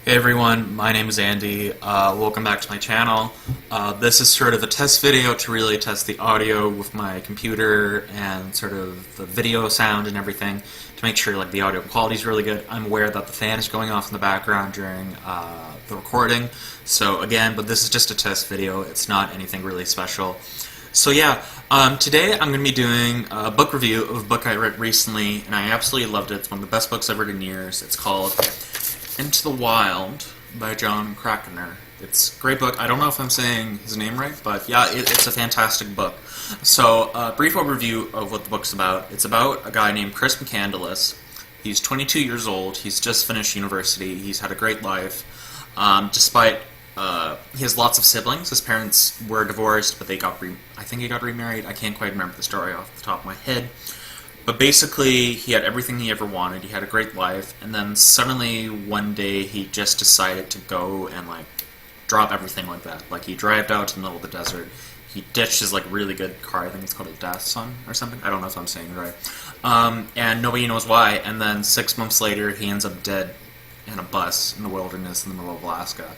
Hey everyone, my name is Andy. Welcome back to my channel. This is sort of a test video to really test the audio with my computer and sort of the video sound and everything to make sure like the audio quality is really good. I'm aware that the fan is going off in the background during the recording. So again, but this is just a test video. It's not anything really special. So yeah, today I'm going to be doing a book review of a book I read recently, and I absolutely loved it. It's one of the best books I've read in years. It's called Into the Wild by Jon Krakauer. It's a great book. I don't know if I'm saying his name right, but yeah, it's a fantastic book. So, brief overview of what the book's about. It's about a guy named Chris McCandless. He's 22 years old. He's just finished university. He's had a great life. Despite he has lots of siblings. His parents were divorced, but I think he got remarried. I can't quite remember the story off the top of my head. But basically, he had everything he ever wanted. He had a great life, and then suddenly one day he just decided to go and like drop everything like that. Like he drove out to the middle of the desert. He ditched his like really good car. I think it's called a Datsun or something. I don't know if I'm saying it right. And nobody knows why. And then 6 months later, he ends up dead in a bus in the wilderness in the middle of Alaska.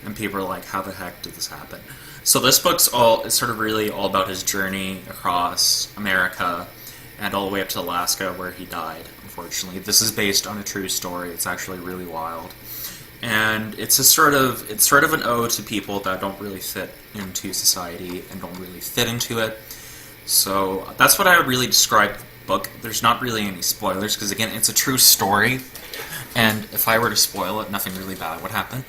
And people are like, "How the heck did this happen?" So this book's it's sort of really all about his journey across America and all the way up to Alaska, where he died, unfortunately. This is based on a true story. It's actually really wild. And it's sort of an ode to people that don't really fit into society and don't really fit into it. So that's what I would really describe the book. There's not really any spoilers, because again, it's a true story. And if I were to spoil it, nothing really bad would happen.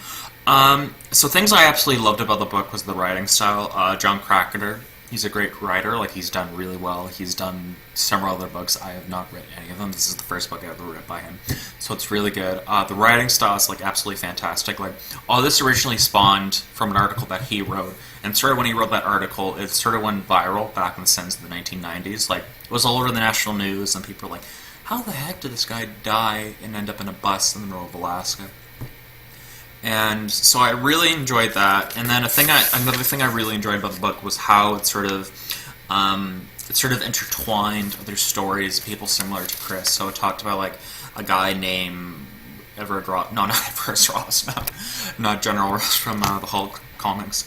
So things I absolutely loved about the book was the writing style. Jon Krakauer, he's a great writer. Like, he's done really well. He's done several other books. I have not read any of them. This is the first book I ever read by him. So it's really good. The writing style is, like, absolutely fantastic. Like, all this originally spawned from an article that he wrote. And sort of when he wrote that article, it sort of went viral back in the sense of the 1990s. Like, it was all over the national news, and people were like, how the heck did this guy die and end up in a bus in the middle of Alaska? And so I really enjoyed that. And then another thing I really enjoyed about the book was how it sort of intertwined other stories, people similar to Chris. So it talked about like a guy named Everett Ross, no, not Everett Ross, not General Ross from the Hulk comics.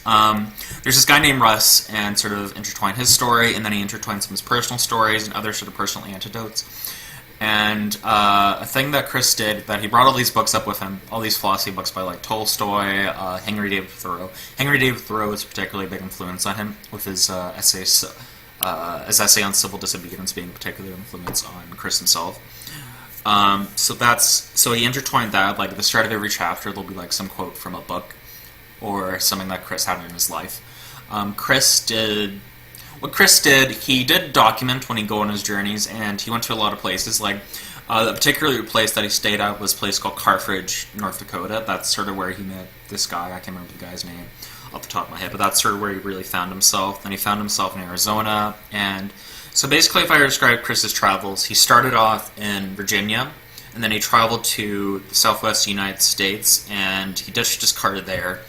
There's this guy named Russ, and sort of intertwined his story, and then he intertwined some of his personal stories and other sort of personal anecdotes. And a thing that Chris did, that he brought all these books up with him, all these philosophy books by like Tolstoy, Henry David Thoreau. Henry David Thoreau is a particularly big influence on him, with his essays, his essay on civil disobedience being a particular influence on Chris himself. So he intertwined that. Like at the start of every chapter, there'll be like some quote from a book or something that Chris had in his life. What Chris did, he did document when he'd go on his journeys, and he went to a lot of places. Like, the particular place that he stayed at was a place called Carthage, North Dakota. That's sort of where he met this guy. I can't remember the guy's name off the top of my head, but that's sort of where he really found himself. Then he found himself in Arizona, and so basically, if I were to describe Chris's travels, he started off in Virginia, and then he traveled to the southwest United States, and he ditched his car there.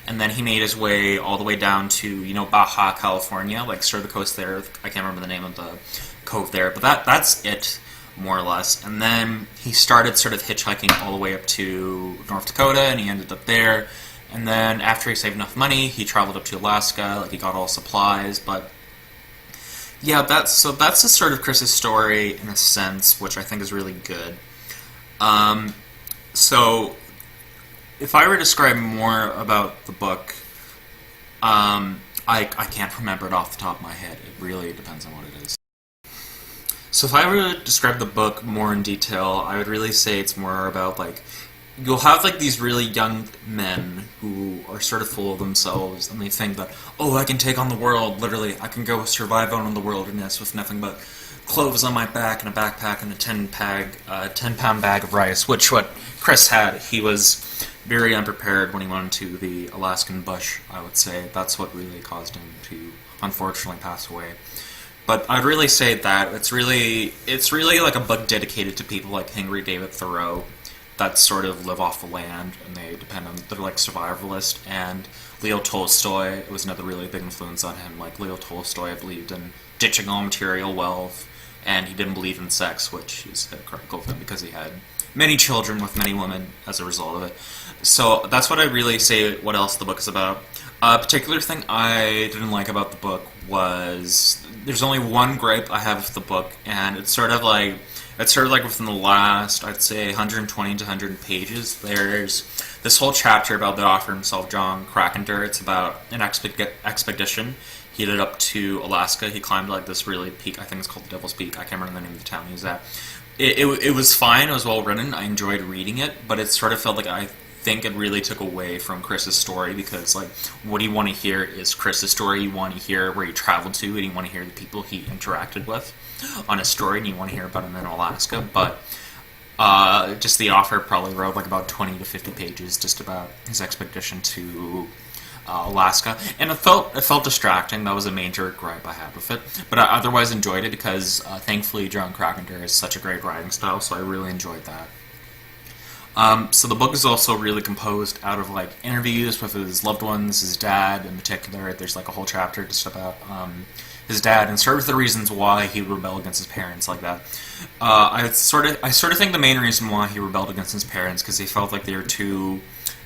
And then he made his way all the way down to, Baja California, like sort of the coast there. I can't remember the name of the cove there, but that's it, more or less. And then he started sort of hitchhiking all the way up to North Dakota, and he ended up there. And then after he saved enough money, he traveled up to Alaska, like he got all supplies. But yeah, that's the sort of Chris's story in a sense, which I think is really good. So if I were to describe more about the book, I can't remember it off the top of my head. It really depends on what it is. So if I were to describe the book more in detail, I would really say it's more about, like, you'll have, like, these really young men who are sort of full of themselves, and they think that, oh, I can take on the world, literally. I can go survive out in the wilderness with nothing but clothes on my back and a backpack and a 10-pound bag of rice, which what Chris had. He was very unprepared when he went into the Alaskan bush, I would say. That's what really caused him to, unfortunately, pass away. But I'd really say that it's really like a book dedicated to people like Henry David Thoreau that sort of live off the land, and they're like survivalist. And Leo Tolstoy was another really big influence on him. Like Leo Tolstoy believed in ditching all material wealth, and he didn't believe in sex, which is hypocritical of him because he had many children with many women as a result of it. So that's what I really say what else the book is about. A particular thing I didn't like about the book was there's only one gripe I have with the book, and it's sort of like within the last, I'd say, 120 to 100 pages. There's this whole chapter about the author himself, Jon Krakauer. It's about an expedition. He headed up to Alaska. He climbed like this really peak. I think it's called the Devil's Peak. I can't remember the name of the town he was at. It was fine. It was well written. I enjoyed reading it, but it sort of felt like I think it really took away from Chris's story, because like what you want to hear is Chris's story. You want to hear where he traveled to, and you want to hear the people he interacted with on his story, and you want to hear about him in Alaska. But just the author probably wrote like about 20 to 50 pages just about his expedition to Alaska, and it felt distracting. That was a major gripe I had with it, but I otherwise enjoyed it because thankfully Jon Krakauer has such a great writing style, so I really enjoyed that. So the book is also really composed out of like interviews with his loved ones, his dad in particular. There's like a whole chapter just about his dad and sort of the reasons why he rebelled against his parents like that. I sort of think the main reason why he rebelled against his parents because he felt like they were too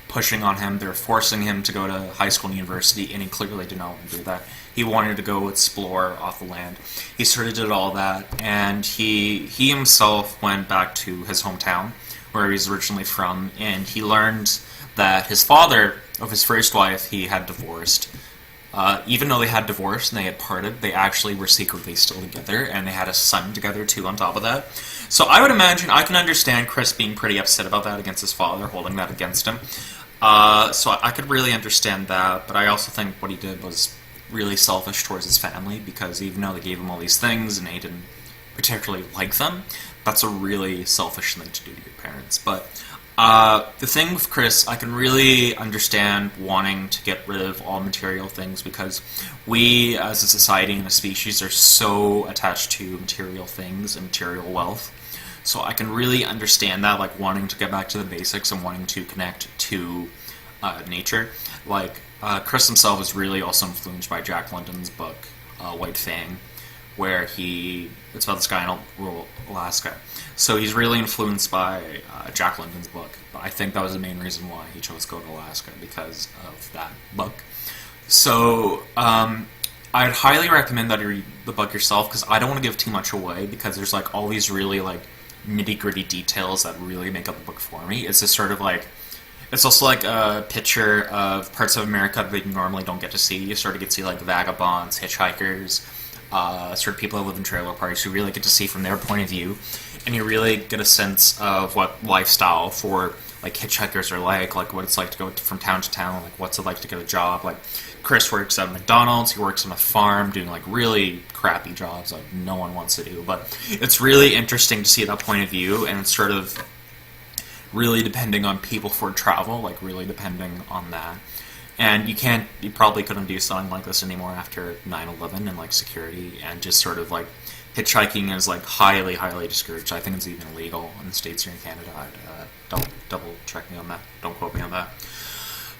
pushing on him. They were forcing him to go to high school and university, and he clearly did not want to do that. He wanted to go explore off the land. He sort of did all that, and he himself went back to his hometown where he's originally from, and he learned that his father, of his first wife, he had divorced. Even though they had divorced and they had parted, they actually were secretly still together, and they had a son together too on top of that. So I would imagine, I can understand Chris being pretty upset about that against his father, holding that against him. So I could really understand that, but I also think what he did was really selfish towards his family, because even though they gave him all these things and he didn't particularly like them, that's a really selfish thing to do to your parents. But the thing with Chris, I can really understand wanting to get rid of all material things, because we as a society and a species are so attached to material things and material wealth. So I can really understand that, like wanting to get back to the basics and wanting to connect to nature. Like Chris himself is really also influenced by Jack London's book, White Fang, where it's about this guy in rural Alaska. So he's really influenced by Jack London's book. But I think that was the main reason why he chose to go to Alaska, because of that book. So I'd highly recommend that you read the book yourself, because I don't want to give too much away, because there's like all these really like nitty-gritty details that really make up the book for me. It's just sort of like, it's also like a picture of parts of America that you normally don't get to see. You sort of get to see like vagabonds, hitchhikers, sort of people who live in trailer parks, who really get to see from their point of view, and you really get a sense of what lifestyle for like hitchhikers are like what it's like to go from town to town, like what's it like to get a job. Like Chris works at McDonald's, he works on a farm doing like really crappy jobs like no one wants to do, but it's really interesting to see that point of view, and it's sort of really depending on people for travel, like really depending on that. And you probably couldn't do something like this anymore after 9/11 and like security, and just sort of like hitchhiking is like highly, highly discouraged. I think it's even illegal in the States or in Canada. Don't double check me on that. Don't quote me on that.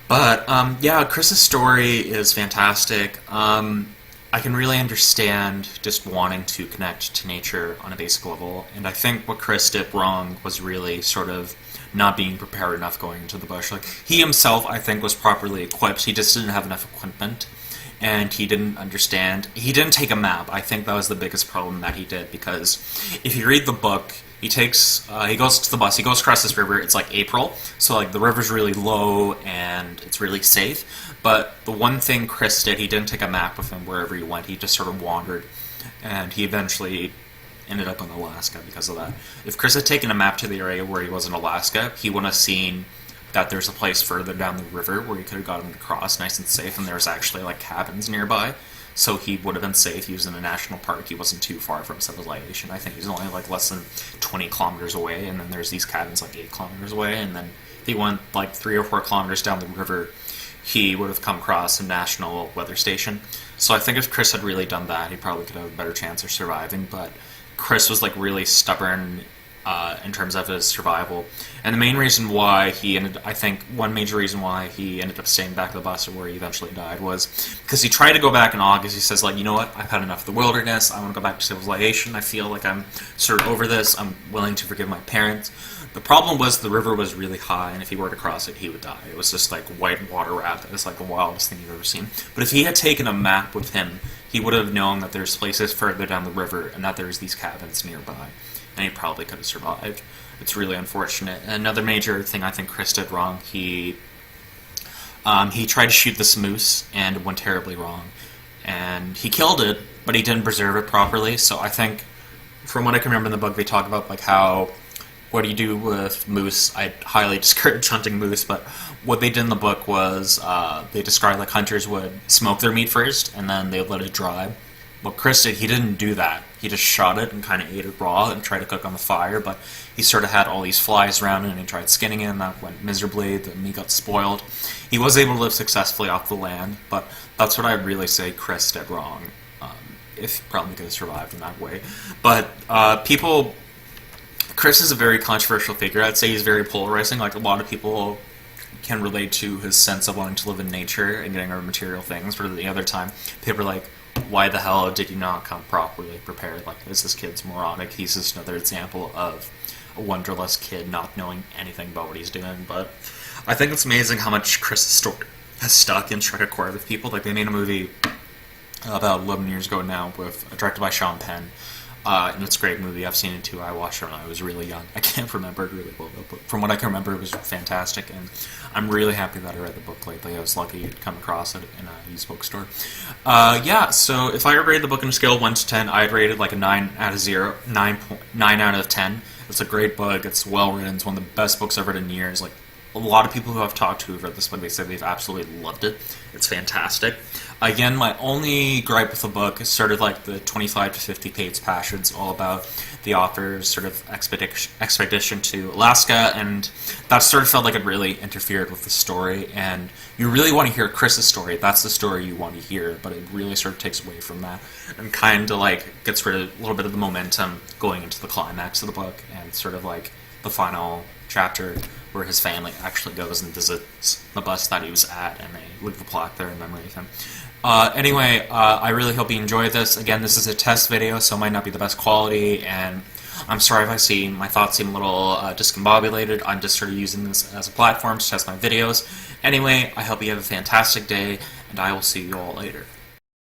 But yeah, Chris's story is fantastic. I can really understand just wanting to connect to nature on a basic level, and I think what Chris did wrong was really sort of not being prepared enough going into the bush. Like he himself, I think, was properly equipped. He just didn't have enough equipment, and he didn't understand. He didn't take a map. I think that was the biggest problem that he did, because if you read the book, he goes to the bus, he goes across this river. It's like April, so like the river's really low and it's really safe. But the one thing Chris did, he didn't take a map with him wherever he went. He just sort of wandered, and he eventually ended up in Alaska because of that. If Chris had taken a map to the area where he was in Alaska, he would have seen that there's a place further down the river where he could have gotten across nice and safe, and there was actually like cabins nearby. So he would have been safe. He was in a national park. He wasn't too far from civilization. I think he's only like less than 20 kilometers away, and then there's these cabins like 8 kilometers away, and then if he went like 3 or 4 kilometers down the river, he would have come across a national weather station. So I think if Chris had really done that, he probably could have a better chance of surviving, but Chris was like really stubborn in terms of his survival. And the main reason why one major reason why he ended up staying back at the bus, or where he eventually died, was because he tried to go back in August. He says, like, you know what, I've had enough of the wilderness, I want to go back to civilization, I feel like I'm sort of over this, I'm willing to forgive my parents. The problem was the river was really high, and if he were to cross it, he would die. It was just like white water rapids. It's like the wildest thing you've ever seen. But if he had taken a map with him, he would have known that there's places further down the river and that there's these cabins nearby, and he probably could have survived. It's really unfortunate. And another major thing I think Chris did wrong, he tried to shoot this moose and it went terribly wrong. And he killed it, but he didn't preserve it properly. So I think, from what I can remember in the book, they talk about like how, what do you do with moose? I highly discourage hunting moose, but what they did in the book was they described like hunters would smoke their meat first and then they would let it dry. What Chris did, he didn't do that. He just shot it and kind of ate it raw and tried to cook on the fire, but he sort of had all these flies around it and he tried skinning it and that went miserably. The meat got spoiled. He was able to live successfully off the land, but that's what I'd really say Chris did wrong. If probably could have survived in that way. But Chris is a very controversial figure. I'd say he's very polarizing. Like, a lot of people can relate to his sense of wanting to live in nature and getting rid of material things, but at the other time, people are like, why the hell did you not come properly prepared? Like, is this kid's moronic? He's just another example of a wonderlust kid not knowing anything about what he's doing. But I think it's amazing how much Chris's story has stuck and struck a chord with people. Like, they made a movie about 11 years ago now, directed by Sean Penn. And it's a great movie. I've seen it too. I watched it when I was really young. I can't remember it really well, but from what I can remember, it was fantastic. And I'm really happy that I read the book lately. I was lucky to come across it in a used bookstore. Yeah, so if I rated the book on a scale of 1 to 10, I'd rate it like a 9 out of 0, 9 out of 10. It's a great book. It's well written. It's one of the best books I've read in years. Like, a lot of people who I've talked to who've read this book, they say they've absolutely loved it. It's fantastic. Again, my only gripe with the book is sort of like the 25 to 50 page passage. It's all about the author's sort of expedition to Alaska, and that sort of felt like it really interfered with the story. And you really want to hear Chris's story. That's the story you want to hear, but it really sort of takes away from that and kind of like gets rid of a little bit of the momentum going into the climax of the book and sort of like the final chapter where his family actually goes and visits the bus that he was at, and they leave a plaque there in memory of him. Anyway, I really hope you enjoyed this. Again, this is a test video, so it might not be the best quality, and I'm sorry if my thoughts seem a little discombobulated. I'm just sort of using this as a platform to test my videos. Anyway, I hope you have a fantastic day, and I will see you all later.